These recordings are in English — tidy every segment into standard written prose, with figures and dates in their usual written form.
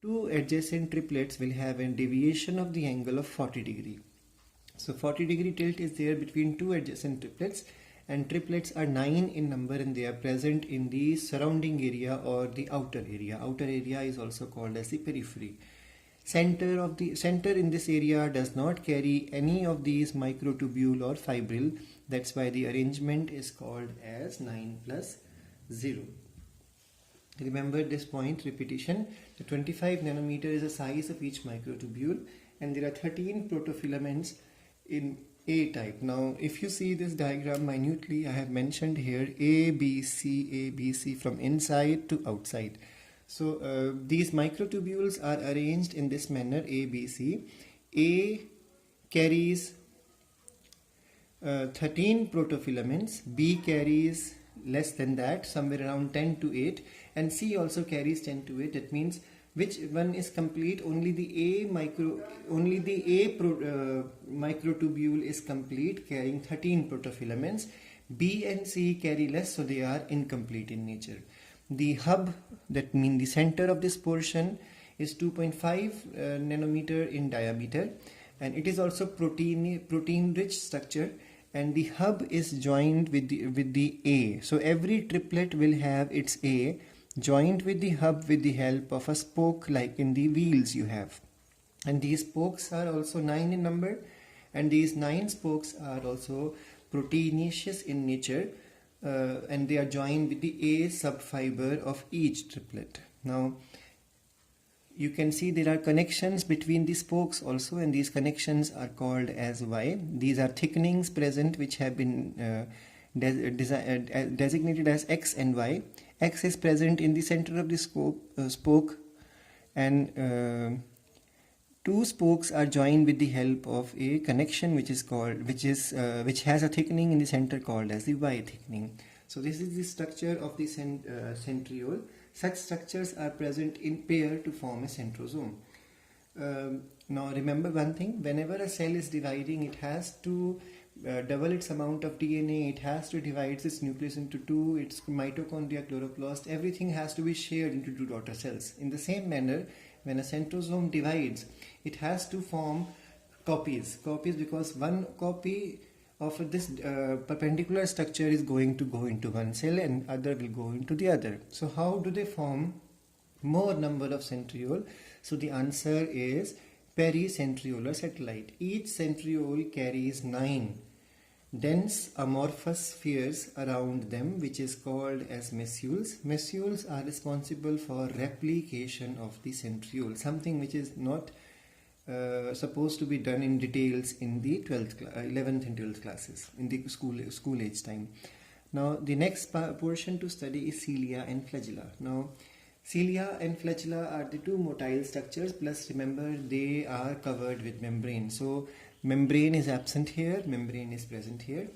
two adjacent triplets will have a deviation of the angle of 40 degree. So 40 degree tilt is there between two adjacent triplets, and triplets are 9 in number and they are present in the surrounding area or the outer area. Outer area is also called as the periphery. Center in this area does not carry any of these microtubule or fibril. That's why the arrangement is called as 9 plus 0. Remember this point, repetition. The 25 nanometer is the size of each microtubule and there are 13 protofilaments in A type. Now if you see this diagram minutely, I have mentioned here A, B, C from inside to outside. So these microtubules are arranged in this manner, A, B, C. A carries 13 protofilaments, B carries less than that, somewhere around 10 to 8, and C also carries 10 to 8. That means which one is complete? Only the microtubule is complete, carrying 13 protofilaments. B and C carry less, so they are incomplete in nature. The hub, that means the center of this portion, is 2.5 nanometer in diameter, and it is also protein rich structure, and the hub is joined with the A. So every triplet will have its A joined with the hub with the help of a spoke like in the wheels you have. And these spokes are also 9 in number, and these 9 spokes are also proteinaceous in nature, and they are joined with the A subfiber of each triplet. Now you can see there are connections between the spokes also, and these connections are called as Y. These are thickenings present which have been designated as X and Y. X is present in the center of the spoke, and two spokes are joined with the help of a connection which has a thickening in the center called as the Y thickening. So this is the structure of the centriole. Such structures are present in pair to form a centrosome. Now remember one thing, whenever a cell is dividing, it has to double its amount of DNA, it has to divide its nucleus into two, its mitochondria, chloroplast, everything has to be shared into two daughter cells. In the same manner, when a centrosome divides, it has to form copies because one copy of this perpendicular structure is going to go into one cell and other will go into the other. So how do they form more number of centriole? So the answer is pericentriolar satellite. Each centriole carries 9 dense amorphous spheres around them, which is called as mesiules. Mesiules are responsible for replication of the centriole, something which is not supposed to be done in details in the 11th and 12th classes in the school age time. Now the next portion to study is cilia and flagella. Now cilia and flagella are the two motile structures, plus remember they are covered with membrane. So membrane is absent here, membrane is present here.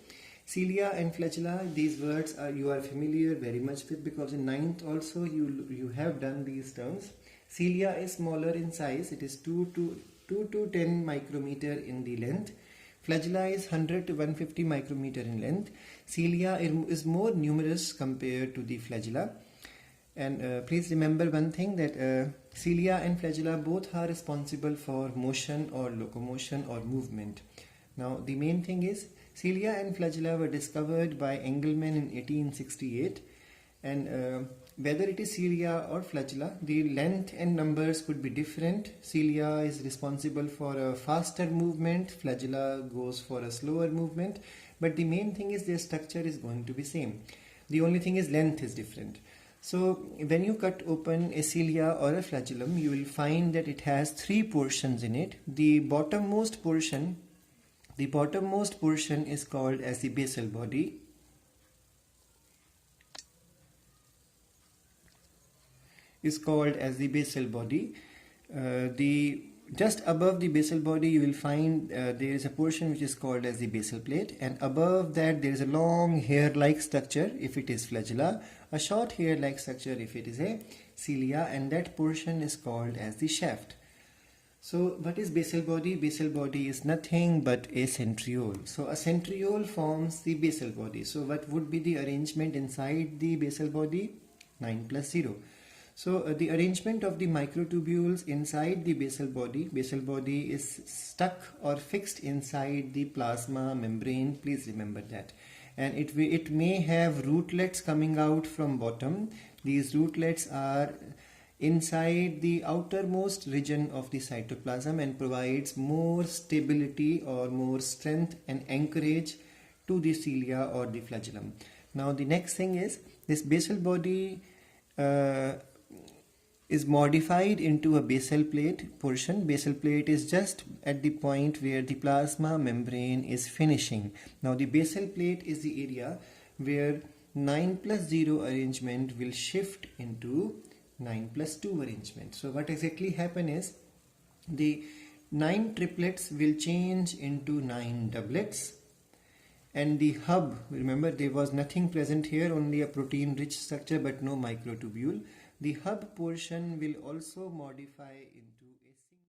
Cilia and flagella, these words you are familiar very much with, because in 9th also you have done these terms. Cilia is smaller in size, it is 2 to 10 micrometer in the length. Flagella is 100 to 150 micrometer in length. Cilia is more numerous compared to the flagella. And please remember one thing, that cilia and flagella both are responsible for motion or locomotion or movement. Now the main thing is, cilia and flagella were discovered by Engelmann in 1868, and whether it is cilia or flagella, the length and numbers could be different. Cilia is responsible for a faster movement, flagella goes for a slower movement, but the main thing is their structure is going to be same. The only thing is length is different. So when you cut open a cilia or a flagellum, you will find that it has 3 portions in it. The bottommost portion is called as the basal body. Just above the basal body you will find there is a portion which is called as the basal plate, and above that there is a long hair-like structure if it is flagella, a short hair-like structure if it is a cilia, and that portion is called as the shaft. So what is basal body? Basal body is nothing but a centriole. So a centriole forms the basal body. So what would be the arrangement inside the basal body? 9 plus 0. So the arrangement of the microtubules inside the basal body is stuck or fixed inside the plasma membrane, please remember that. And it may have rootlets coming out from bottom. These rootlets are inside the outermost region of the cytoplasm and provides more stability or more strength and anchorage to the cilia or the flagellum. Now the next thing is this basal body is modified into a basal plate portion. Basal plate is just at the point where the plasma membrane is finishing. Now the basal plate is the area where 9+0 arrangement will shift into 9+2 arrangement. So what exactly happen is the 9 triplets will change into 9 doublets, and the hub, remember there was nothing present here, only a protein rich structure but no microtubule. The hub portion will also modify into a